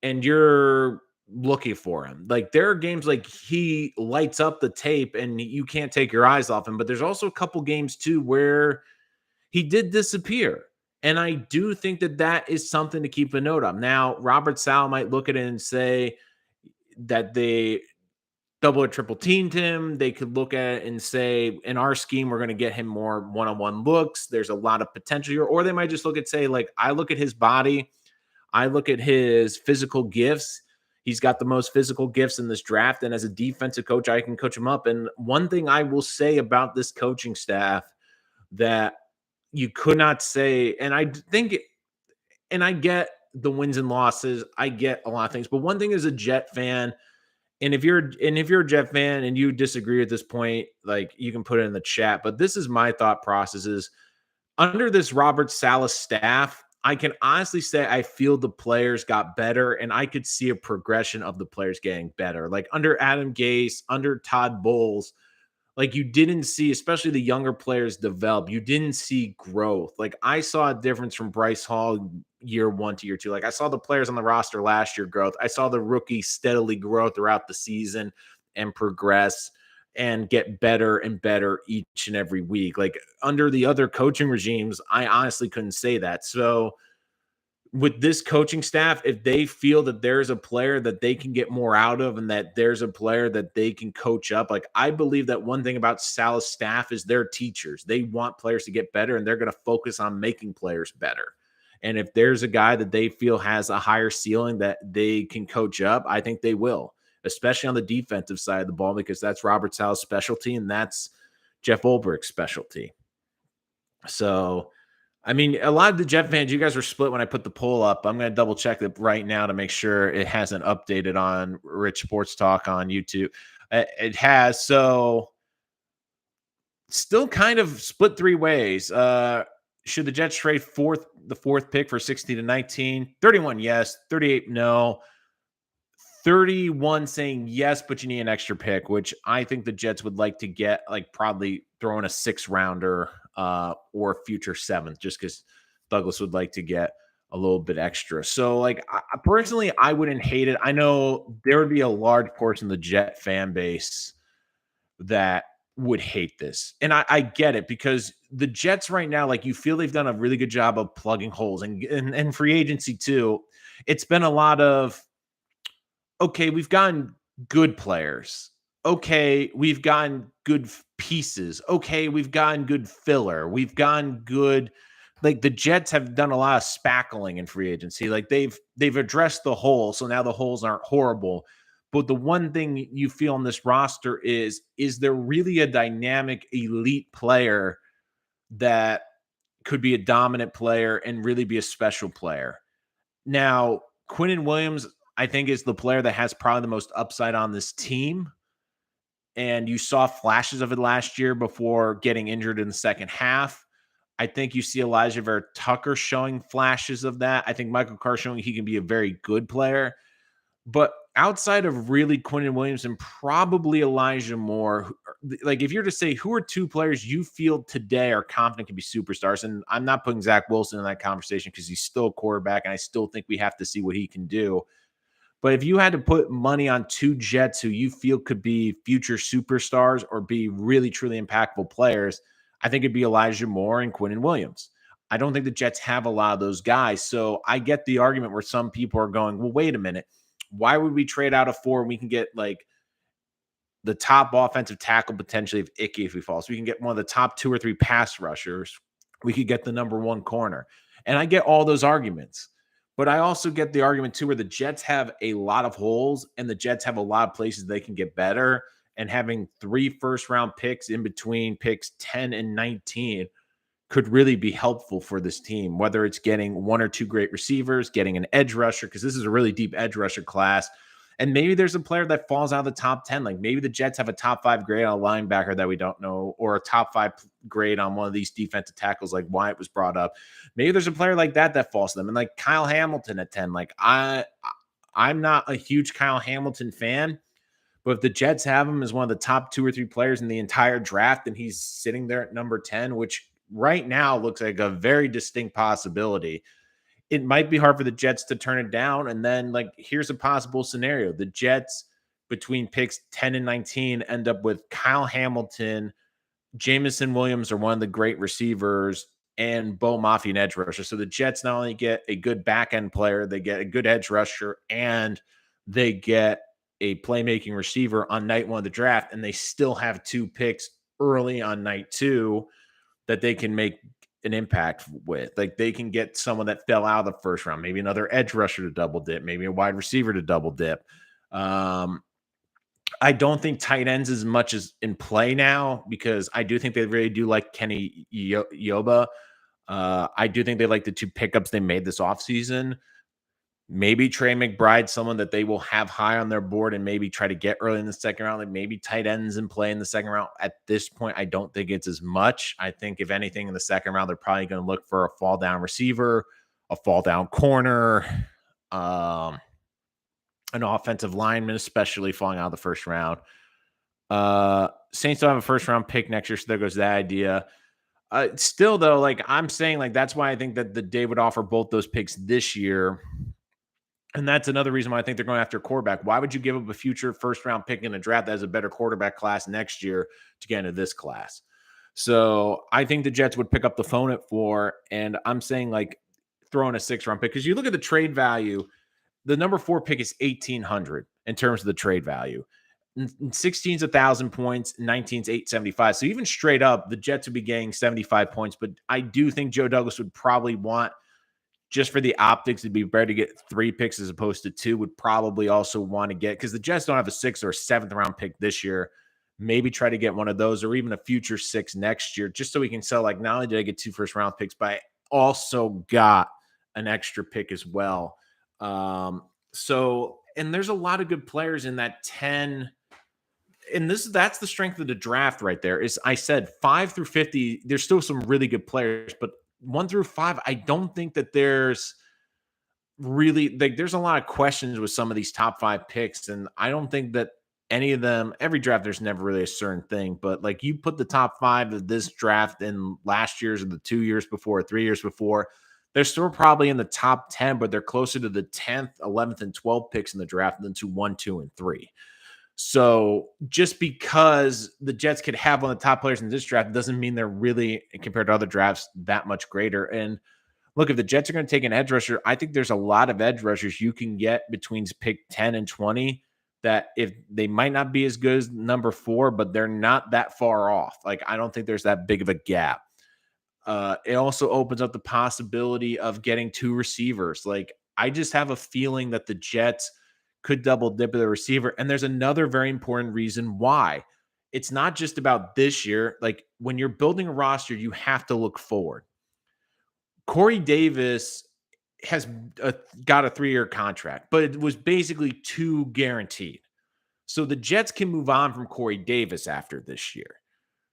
and you're looking for him. Like, there are games like he lights up the tape and you can't take your eyes off him. But there's also a couple games too where he did disappear. And I do think that that is something to keep a note of. Now, Robert Saleh might look at it and say that they double or triple teamed him. They could look at it and say, in our scheme, we're going to get him more one-on-one looks. There's a lot of potential here. Or they might just look at, say, like, I look at his body. I look at his physical gifts. He's got the most physical gifts in this draft. And as a defensive coach, I can coach him up. And one thing I will say about this coaching staff that you could not say, and I think, and I get the wins and losses, I get a lot of things, but one thing as a Jet fan, and if you're a Jet fan and you disagree at this point, like, you can put it in the chat, but this is my thought process is, under this Robert Saleh staff, I can honestly say I feel the players got better, and I could see a progression of the players getting better. Like, under Adam Gase, under Todd Bowles, like, you didn't see, especially the younger players develop. You didn't see growth. Like, I saw a difference from Bryce Hall year 1 to year 2. Like, I saw the players on the roster last year growth. I saw the rookie steadily grow throughout the season and progress and get better and better each and every week. Like, under the other coaching regimes, I honestly couldn't say that. So with this coaching staff, if they feel that there's a player that they can get more out of and that there's a player that they can coach up, like, I believe that one thing about Salah's staff is they're teachers. They want players to get better, and they're going to focus on making players better. And if there's a guy that they feel has a higher ceiling that they can coach up, I think they will, especially on the defensive side of the ball, because that's Robert Saleh's specialty and that's Jeff Ulbricht's specialty. So, I mean, a lot of the Jet fans, you guys were split when I put the poll up. I'm going to double check it right now to make sure it hasn't updated on Rich Sports Talk on YouTube. It has. So, still kind of split 3 ways. Should the Jets trade the fourth pick for 16 to 19? 31 yes, 38 no. 31 saying yes, but you need an extra pick, which I think the Jets would like to get, like, probably throw in a 6th rounder or a future 7th, just because Douglas would like to get a little bit extra. So, like, personally, I wouldn't hate it. I know there would be a large portion of the Jet fan base that would hate this. And I get it, because the Jets right now, like, you feel they've done a really good job of plugging holes, and free agency too. It's been a lot of, okay, we've gotten good players. Okay, we've gotten good pieces. Okay, we've gotten good filler. We've gotten good, like, the Jets have done a lot of spackling in free agency. Like, they've addressed the hole, so now the holes aren't horrible. But the one thing you feel on this roster is there really a dynamic elite player that could be a dominant player and really be a special player? Now, Quinn Williams, I think, is the player that has probably the most upside on this team. And you saw flashes of it last year before getting injured in the second half. I think you see Elijah Vera Tucker showing flashes of that. I think Michael Carr showing he can be a very good player. But outside of really Quinn Williams and probably Elijah Moore, like if you're to say who are two players you feel today are confident can be superstars, and I'm not putting Zach Wilson in that conversation because he's still a quarterback, and I still think we have to see what he can do. But if you had to put money on two Jets who you feel could be future superstars or be really, truly impactful players, I think it'd be Elijah Moore and Quinn Williams. I don't think the Jets have a lot of those guys. So I get the argument where some people are going, well, wait a minute. Why would we trade out of 4 and we can get like the top offensive tackle potentially of Icky if we fall? So we can get one of the top 2 or 3 pass rushers. We could get the number 1 corner. And I get all those arguments. But I also get the argument too where the Jets have a lot of holes and the Jets have a lot of places they can get better. And having 3 first-round picks in between picks 10 and 19 could really be helpful for this team, whether it's getting 1 or 2 great receivers, getting an edge rusher, because this is a really deep edge rusher class. And maybe there's a player that falls out of the top 10. Like maybe the Jets have a top 5 grade on a linebacker that we don't know, or a top 5 grade on one of these defensive tackles like Wyatt was brought up. Maybe there's a player like that falls to them. And like Kyle Hamilton at 10. Like I'm not a huge Kyle Hamilton fan, but if the Jets have him as one of the top 2 or 3 players in the entire draft and he's sitting there at number 10, which right now looks like a very distinct possibility, it might be hard for the Jets to turn it down. And then, like, here's a possible scenario. The Jets, between picks 10 and 19, end up with Kyle Hamilton, Jamison Williams are one of the great receivers, and Bo Mafi, an edge rusher. So the Jets not only get a good back-end player, they get a good edge rusher, and they get a playmaking receiver on night 1 of the draft, and they still have 2 picks early on night 2 that they can make an impact with. Like they can get someone that fell out of the first round, maybe another edge rusher to double dip, maybe a wide receiver to double dip. I don't think tight ends as much as in play now because I do think they really do like Kenny Yoba. I do think they like the 2 pickups they made this offseason. Maybe Trey McBride, someone that they will have high on their board and maybe try to get early in the second round. Like maybe tight ends in play in the second round. At this point, I don't think it's as much. I think if anything in the second round, they're probably going to look for a fall down receiver, a fall down corner, an offensive lineman, especially falling out of the first round. Saints don't have a first round pick next year, so there goes that idea. Still, though, like I'm saying, like that's why I think that they would offer both those picks this year. And that's another reason why I think they're going after a quarterback. Why would you give up a future first-round pick in a draft that has a better quarterback class next year to get into this class? So I think the Jets would pick up the phone at 4, and I'm saying like throw in a 6th-round pick because you look at the trade value. The number 4 pick is 1,800 in terms of the trade value. 16's 1,000 points, 19's 875. So even straight up, the Jets would be getting 75 points. But I do think Joe Douglas would probably want, just for the optics, it'd be better to get 3 picks as opposed to 2, would probably also want to get, because the Jets don't have a 6th or 7th round pick this year. Maybe try to get one of those or even a future 6 next year, just so we can sell like, not only did I get 2 first round picks, but I also got an extra pick as well. So, and there's a lot of good players in that 10. And that's the strength of the draft right there. Is I said 5 through 50, there's still some really good players, but 1 through 5, I don't think that there's really like there's a lot of questions with some of these top 5 picks, and I don't think that any of them. Every draft, there's never really a certain thing, but like you put the top 5 of this draft in last year's or the 2 years before, 3 years before, they're still probably in the top 10, but they're closer to the 10th, 11th, and 12th picks in the draft than to 1, 2, and 3. So just because the Jets could have one of the top players in this draft doesn't mean they're really, compared to other drafts, that much greater. And look, if the Jets are going to take an edge rusher, I think there's a lot of edge rushers you can get between pick 10 and 20 that if they might not be as good as number 4, but they're not that far off. Like, I don't think there's that big of a gap. It also opens up the possibility of getting 2 receivers. Like, I just have a feeling that the Jets could double dip at the receiver. And there's another very important reason why. It's not just about this year. Like, when you're building a roster, you have to look forward. Corey Davis has got a 3-year contract, but it was basically 2 guaranteed. So the Jets can move on from Corey Davis after this year.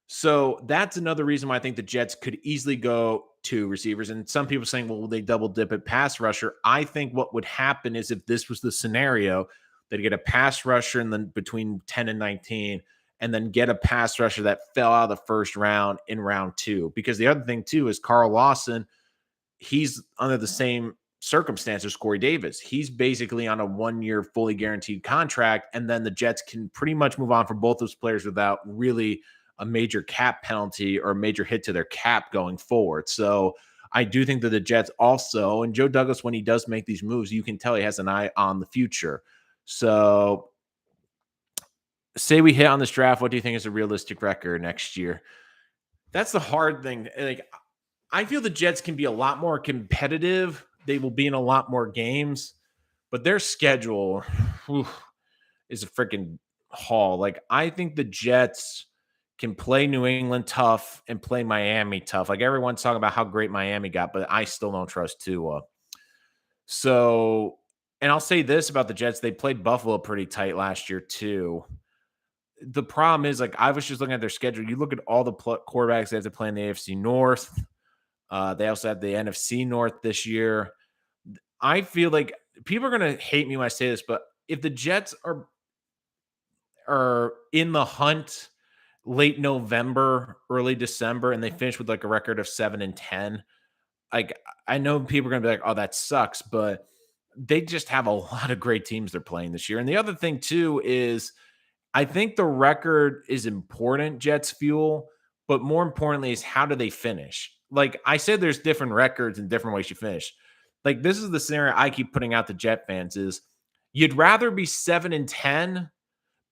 So that's another reason why I think the Jets could easily go to receivers. And some people saying, well, will they double dip at pass rusher? I think what would happen is if this was the scenario, they'd get a pass rusher and then between 10 and 19, and then get a pass rusher that fell out of the first round in round two. Because the other thing, too, is Carl Lawson, he's under the same circumstances as Corey Davis. He's basically on a 1 year fully guaranteed contract, and then the Jets can pretty much move on for both those players without really a major cap penalty or a major hit to their cap going forward. So I do think that the Jets also, and Joe Douglas, when he does make these moves, you can tell he has an eye on the future. So say we hit on this draft, what do you think is a realistic record next year? That's the hard thing. Like, I feel the Jets can be a lot more competitive. They will be in a lot more games, but their schedule whew, is a freaking haul. Like, I think the Jets can play New England tough and play Miami tough. Like, everyone's talking about how great Miami got, but I still don't trust Tua. So, and I'll say this about the Jets: they played Buffalo pretty tight last year too. The problem is, like, I was just looking at their schedule. You look at all the quarterbacks they have to play in the AFC North. They also have the NFC North this year. I feel like people are going to hate me when I say this, but if the Jets are in the hunt late November, early December, and they finish with like a record of 7-10, like, I know people are going to be like, "Oh, that sucks," but they just have a lot of great teams they're playing this year. And the other thing too is I think the record is important, Jets fuel, but more importantly is how do they finish? Like I said, there's different records and different ways you finish. Like this is the scenario I keep putting out to Jet fans is you'd rather be 7-10,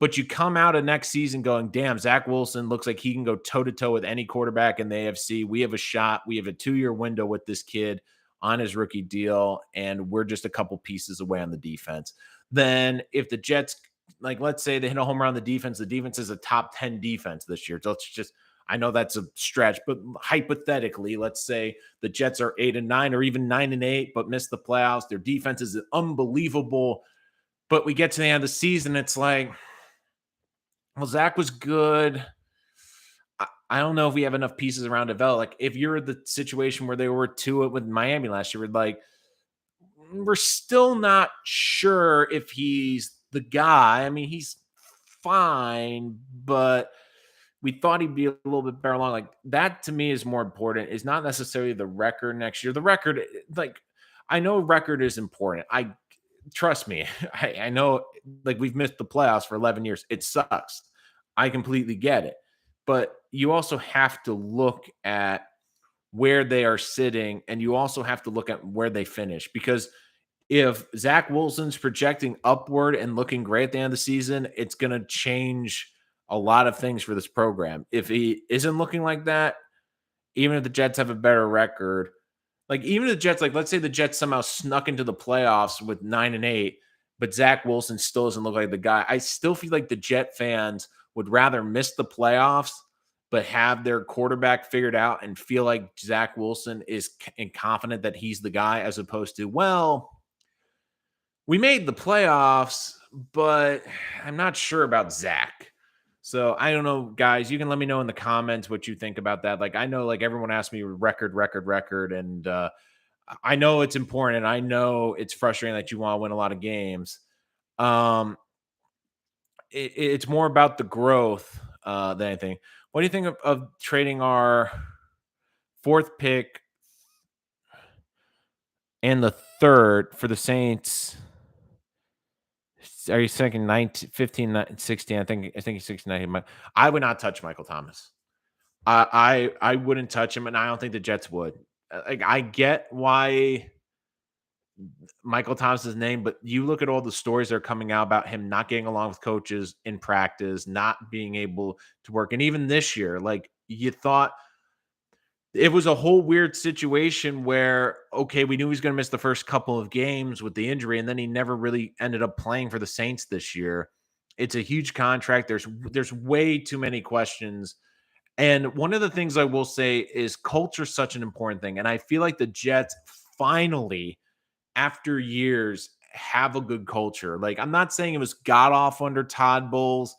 but you come out of next season going, damn, Zach Wilson looks like he can go toe to toe with any quarterback in the AFC. We have a shot. We have a 2 year window with this kid on his rookie deal, and we're just a couple pieces away on the defense. Then if the Jets, like, let's say they hit a home run on the defense is a top 10 defense this year. So let's just, I know that's a stretch, but hypothetically, let's say the Jets are 8-9 or even 9-8, but miss the playoffs. Their defense is unbelievable. But we get to the end of the season, it's like, well, Zach was good. I don't know if we have enough pieces around develop. Like if you're the situation where they were 2 with Miami last year, we're like, we're still not sure if he's the guy. I mean, he's fine, but we thought he'd be a little bit better along. Like that to me is more important. Is not necessarily the record next year. The record, like I know record is important. I trust me. I know like we've missed the playoffs for 11 years. It sucks. I completely get it. But you also have to look at where they are sitting and you also have to look at where they finish because if Zach Wilson's projecting upward and looking great at the end of the season, it's going to change a lot of things for this program. If he isn't looking like that, even if the Jets have a better record, like even if the Jets, like let's say the Jets somehow snuck into the playoffs with 9-8, but Zach Wilson still doesn't look like the guy. I still feel like the Jet fans would rather miss the playoffs, but have their quarterback figured out and feel like Zach Wilson is confident that he's the guy, as opposed to, well, we made the playoffs, but I'm not sure about Zach. So I don't know, guys. You can let me know in the comments what you think about that. Like I know, like everyone asked me record, and I know it's important. I know it's frustrating that you want to win a lot of games. Um, it's more about the growth than anything. What do you think of trading our fourth pick and the third for the Saints? Are you thinking 19, 15, 16? I think he's 69. I would not touch Michael Thomas. I wouldn't touch him, and I don't think the Jets would. Like I get why Michael Thomas's name, but you look at all the stories that are coming out about him not getting along with coaches in practice, not being able to work, and even this year, like you thought it was a whole weird situation where, okay, we knew he was going to miss the first couple of games with the injury, and then he never really ended up playing for the Saints this year. It's a huge contract. There's way too many questions. And one of the things I will say is culture is such an important thing. And I feel like the Jets finally, after years, have a good culture. Like I'm not saying it was god off under Todd Bowles.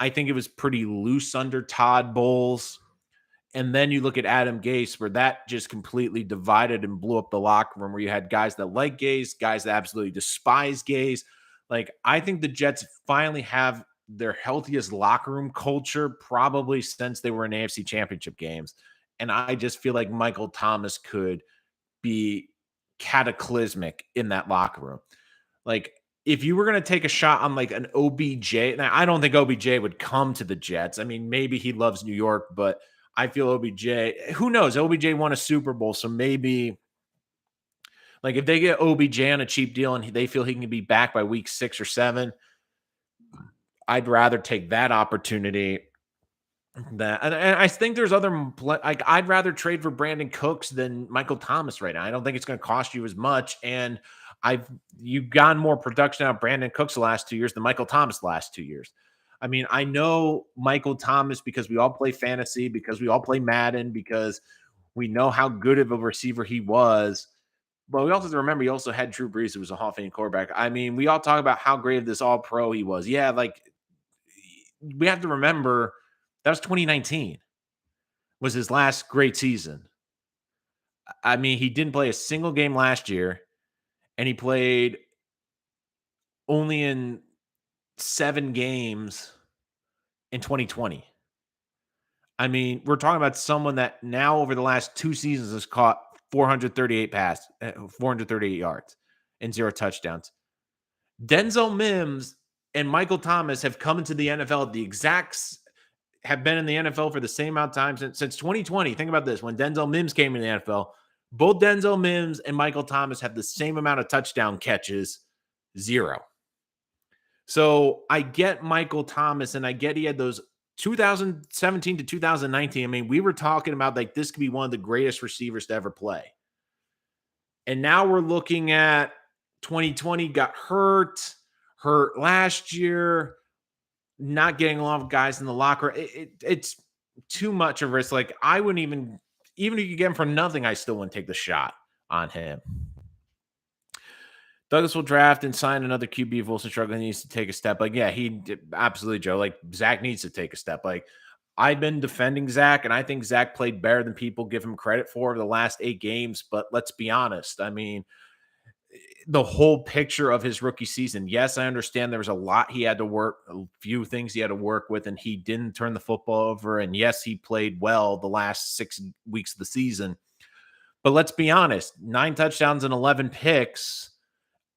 I think it was pretty loose under Todd Bowles. And then you look at Adam Gase, where that just completely divided and blew up the locker room, where you had guys that like Gase, guys that absolutely despise Gase. Like, I think the Jets finally have their healthiest locker room culture probably since they were in AFC championship games. And I just feel like Michael Thomas could be cataclysmic in that locker room. Like, if you were going to take a shot on like an OBJ, now I don't think OBJ would come to the Jets. I mean, maybe he loves New York, but I feel OBJ, who knows? OBJ won a Super Bowl, so maybe like if they get OBJ on a cheap deal and they feel he can be back by week 6 or 7, I'd rather take that opportunity. And I think there's other like I'd rather trade for Brandon Cooks than Michael Thomas right now. I don't think it's going to cost you as much, and you've gotten more production out of Brandon Cooks the last 2 years than Michael Thomas the last 2 years. I mean, I know Michael Thomas because we all play fantasy, because we all play Madden, because we know how good of a receiver he was. But we also have to remember he also had Drew Brees, who was a Hall of Fame quarterback. I mean, we all talk about how great of this all pro he was. Yeah, like we have to remember that was 2019 was his last great season. I mean, he didn't play a single game last year, and he played only in 7 games in 2020. I mean, we're talking about someone that now over the last 2 seasons has caught 438 yards and 0 touchdowns. Denzel Mims and Michael Thomas have come into the NFL at the exact have been in the NFL for the same amount of time since 2020. Think about this. When Denzel Mims came in the NFL, both Denzel Mims and Michael Thomas have the same amount of touchdown catches, 0. So I get Michael Thomas, and I get he had those 2017 to 2019. I mean, we were talking about like this could be one of the greatest receivers to ever play. And now we're looking at 2020 got hurt last year, not getting along with guys in the locker. It's too much of a risk. Like I wouldn't even if you get him for nothing, I still wouldn't take the shot on him. Douglas will draft and sign another QB if Wilson struggling needs to take a step. Like, yeah, he absolutely, Joe. Like, Zach needs to take a step. Like, I've been defending Zach, and I think Zach played better than people give him credit for over the last 8 games. But let's be honest. I mean, the whole picture of his rookie season, yes, I understand there was a lot he had to work, a few things he had to work with, and he didn't turn the football over. And yes, he played well the last 6 weeks of the season. But let's be honest, 9 touchdowns and 11 picks,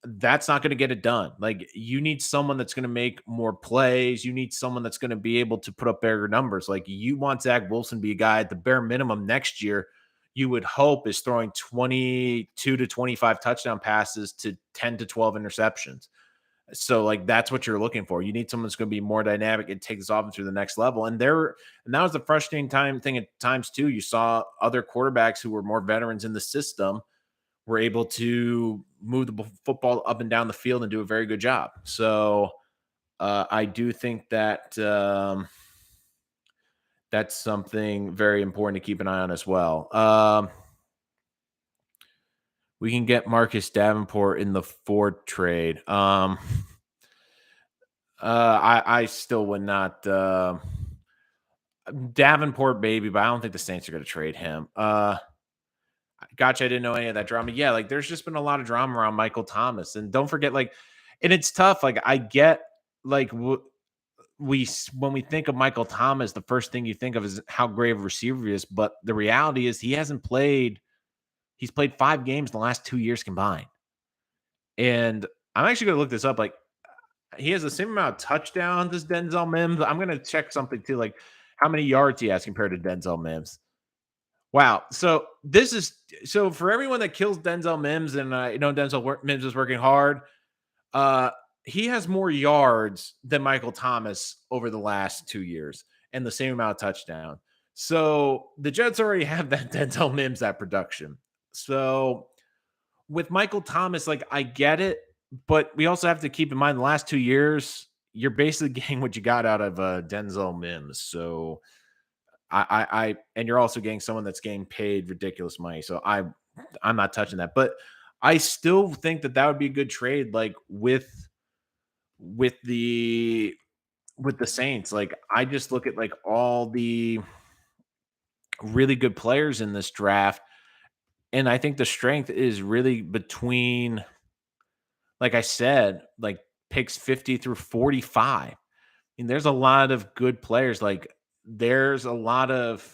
that's not going to get it done. Like you need someone that's going to make more plays. You need someone that's going to be able to put up bigger numbers. Like you want Zach Wilson to be a guy at the bare minimum next year, you would hope is throwing 22 to 25 touchdown passes to 10 to 12 interceptions. So like that's what you're looking for. You need someone that's going to be more dynamic and take this offense to the next level. And that was the frustrating thing at times too. You saw other quarterbacks who were more veterans in the system were able to move the football up and down the field and do a very good job. So I do think that that's something very important to keep an eye on as well. We can get Marcus Davenport in the Ford trade. I still would not Davenport, baby, but I don't think the Saints are going to trade him. Gotcha. I didn't know any of that drama. Yeah, like there's just been a lot of drama around Michael Thomas. And don't forget, like, and it's tough. Like, I get like when we think of Michael Thomas, the first thing you think of is how great of a receiver he is. But the reality is he's played 5 games in the last 2 years combined. And I'm actually gonna look this up. Like, he has the same amount of touchdowns as Denzel Mims. I'm gonna check something too, like how many yards he has compared to Denzel Mims. Wow. So for everyone that kills Denzel Mims, and Denzel Mims is working hard. He has more yards than Michael Thomas over the last 2 years and the same amount of touchdown. So the Jets already have that Denzel Mims, that production. So with Michael Thomas, like I get it, but we also have to keep in mind the last 2 years, you're basically getting what you got out of Denzel Mims. So and you're also getting someone that's getting paid ridiculous money. So I'm not touching that, but I still think that would be a good trade. Like with with the Saints, like, I just look at, like, all the really good players in this draft, and I think the strength is really between, like I said, like, picks 50 through 45. I mean, there's a lot of good players, like, there's a lot of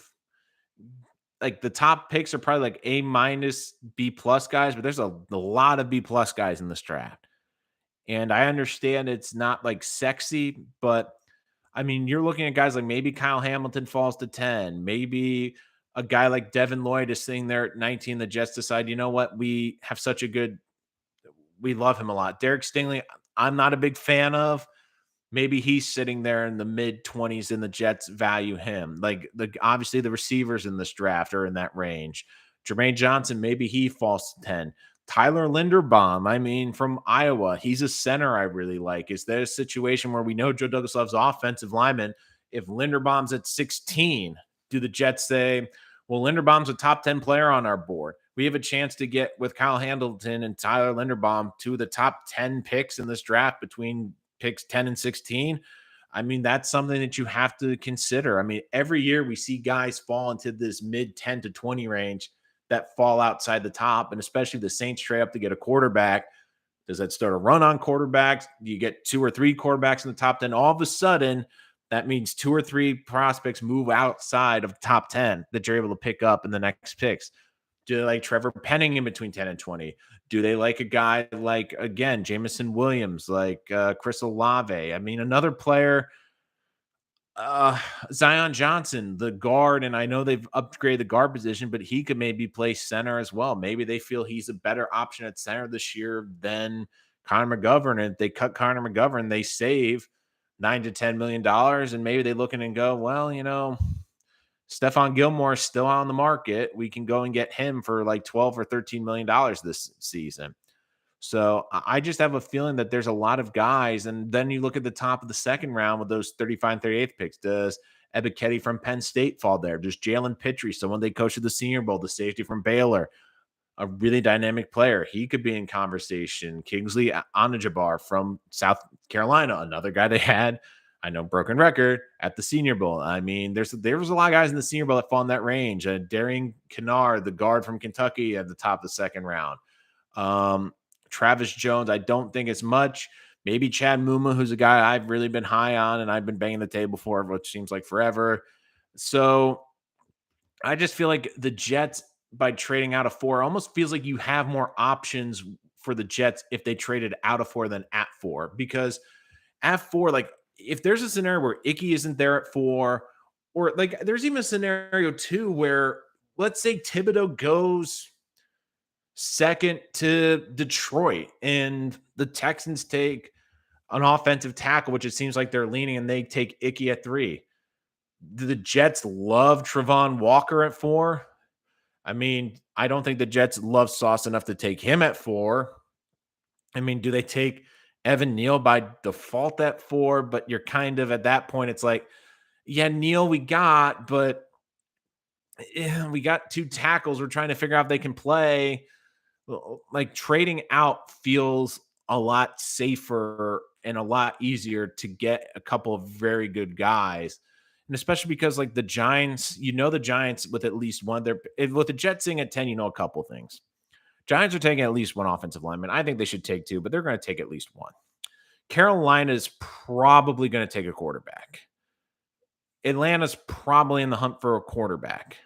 like, the top picks are probably, like, A minus, B plus guys, but there's a lot of B plus guys in this draft, and I understand it's not, like, sexy, but I mean, you're looking at guys like maybe Kyle Hamilton falls to 10. Maybe a guy like Devin Lloyd is sitting there at 19. The Jets decide, you know what? We have such a good, we love him a lot. Derek Stingley, I'm not a big fan of. Maybe he's sitting there in the mid 20s and the Jets value him. Like obviously the receivers in this draft are in that range. Jermaine Johnson, maybe he falls to 10. Tyler Linderbaum, I mean, from Iowa, he's a center I really like. Is there a situation where we know Joe Douglas loves offensive linemen? If Linderbaum's at 16, do the Jets say, well, Linderbaum's a top 10 player on our board? We have a chance to get with Kyle Hamilton and Tyler Linderbaum two of the top 10 picks in this draft between picks 10 and 16. I mean, that's something that you have to consider. I mean, every year we see guys fall into this mid 10 to 20 range that fall outside the top, and especially the Saints trade up to get a quarterback. Does that start a run on quarterbacks? Do you get two or three quarterbacks in the top 10? All of a sudden, that means two or three prospects move outside of the top 10 that you're able to pick up in the next picks. Do they like Trevor Penning in between 10 and 20? Do they like a guy like, again, Jamison Williams, like Chris Olave? I mean, another player, Zion Johnson, the guard, and I know they've upgraded the guard position, but he could maybe play center as well. Maybe they feel he's a better option at center this year than Connor McGovern. And if they cut Connor McGovern, they save $9 to $10 million, and maybe they look in and go, well, you know, Stephon Gilmore is still on the market. We can go and get him for like 12 or $13 million this season. So I just have a feeling that there's a lot of guys. And then you look at the top of the second round with those 35 and 38th picks. Does Ebiketie from Penn State fall there? Does Jalen Pitre, someone they coached at the Senior Bowl, the safety from Baylor, a really dynamic player? He could be in conversation. Kingsley Anajabar from South Carolina, another guy they had, I know, broken record at the Senior Bowl. I mean, there was a lot of guys in the Senior Bowl that fall in that range. Darian Kennard, the guard from Kentucky, at the top of the second round. Travis Jones, I don't think it's much. Maybe Chad Muma, who's a guy I've really been high on and I've been banging the table for, which seems like forever. So I just feel like the Jets, by trading out of 4, almost feels like you have more options for the Jets if they traded out of 4 than at 4. Because at 4, like, if there's a scenario where Icky isn't there at 4, or like there's even a scenario too where, let's say Thibodeau goes second to Detroit and the Texans take an offensive tackle, which it seems like they're leaning, and they take Icky at 3. Do the Jets love Travon Walker at 4? I mean, I don't think the Jets love Sauce enough to take him at 4. I mean, do they take Evan Neal by default at 4? But you're kind of at that point, it's like, yeah, Neal we got, but we got 2 tackles. We're trying to figure out if they can play. Like, trading out feels a lot safer and a lot easier to get a couple of very good guys. And especially because, like, the Giants, the Giants with at least one, with the Jets sitting at 10, a couple things. Giants are taking at least one offensive lineman. I think they should take 2, but they're going to take at least one. Carolina is probably going to take a quarterback. Atlanta's probably in the hunt for a quarterback.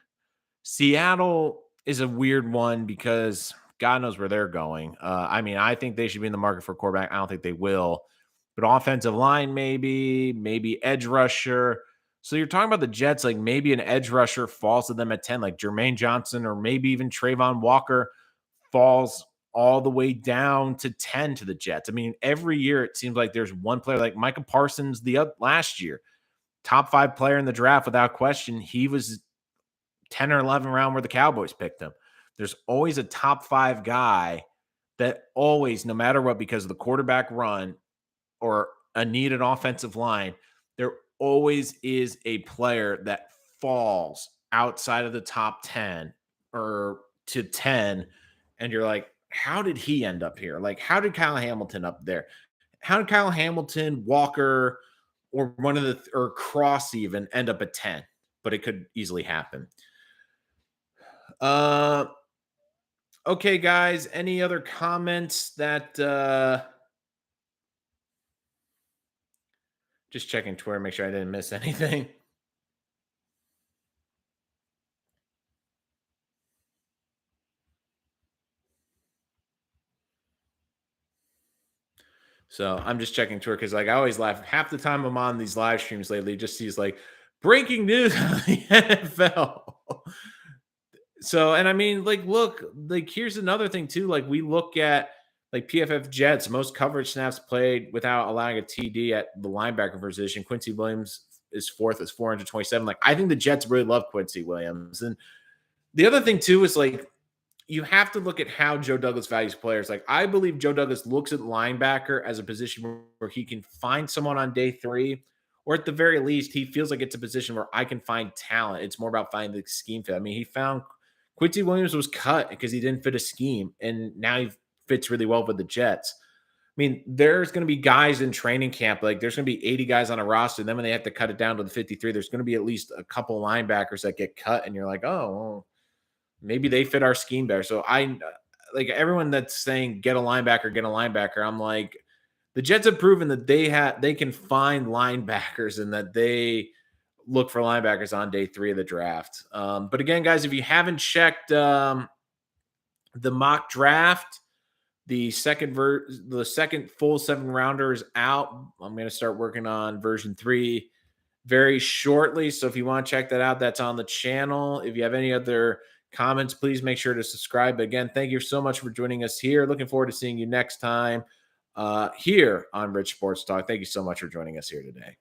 Seattle is a weird one because God knows where they're going. I mean, I think they should be in the market for a quarterback. I don't think they will. But offensive line, maybe edge rusher. So you're talking about the Jets, like maybe an edge rusher falls to them at 10, like Jermaine Johnson, or maybe even Trayvon Walker falls all the way down to 10 to the Jets. I mean, every year it seems like there's one player, like Micah Parsons last year, top 5 player in the draft without question. He was 10 or 11 round where the Cowboys picked him. There's always a top 5 guy that always, no matter what, because of the quarterback run or a needed offensive line, there always is a player that falls outside of the top 10 or to 10. And you're like, how did he end up here? Like, how did Kyle Hamilton up there? How did Kyle Hamilton, Walker, or one of the or cross even end up at 10, but it could easily happen. Uh okay, guys, any other comments that just checking Twitter, make sure I didn't miss anything. So I'm just checking Twitter because, like, I always laugh. Half the time I'm on these live streams lately, just sees like breaking news on the NFL. So, and I mean, like, look, like, here's another thing too. Like, we look at like PFF Jets, most coverage snaps played without allowing a TD at the linebacker position. Quincy Williams is fourth, is 427. Like, I think the Jets really love Quincy Williams. And the other thing too is like you have to look at how Joe Douglas values players. Like, I believe Joe Douglas looks at linebacker as a position where he can find someone on day three, or at the very least, he feels like it's a position where I can find talent. It's more about finding the scheme fit. I mean, he found Quincy Williams was cut because he didn't fit a scheme, and now he fits really well with the Jets. I mean, there's going to be guys in training camp. Like, there's going to be 80 guys on a roster. And then when they have to cut it down to the 53, there's going to be at least a couple linebackers that get cut. And you're like, oh, well, maybe they fit our scheme better. So like everyone that's saying get a linebacker. I'm like, the Jets have proven that they can find linebackers and that they look for linebackers on day 3 of the draft. But again, guys, if you haven't checked the mock draft, the second full 7-rounder is out. I'm going to start working on version 3 very shortly. So if you want to check that out, that's on the channel. If you have any other comments, please make sure to subscribe. Again, thank you so much for joining us here. Looking forward to seeing you next time here on Rich Sports Talk. Thank you so much for joining us here today.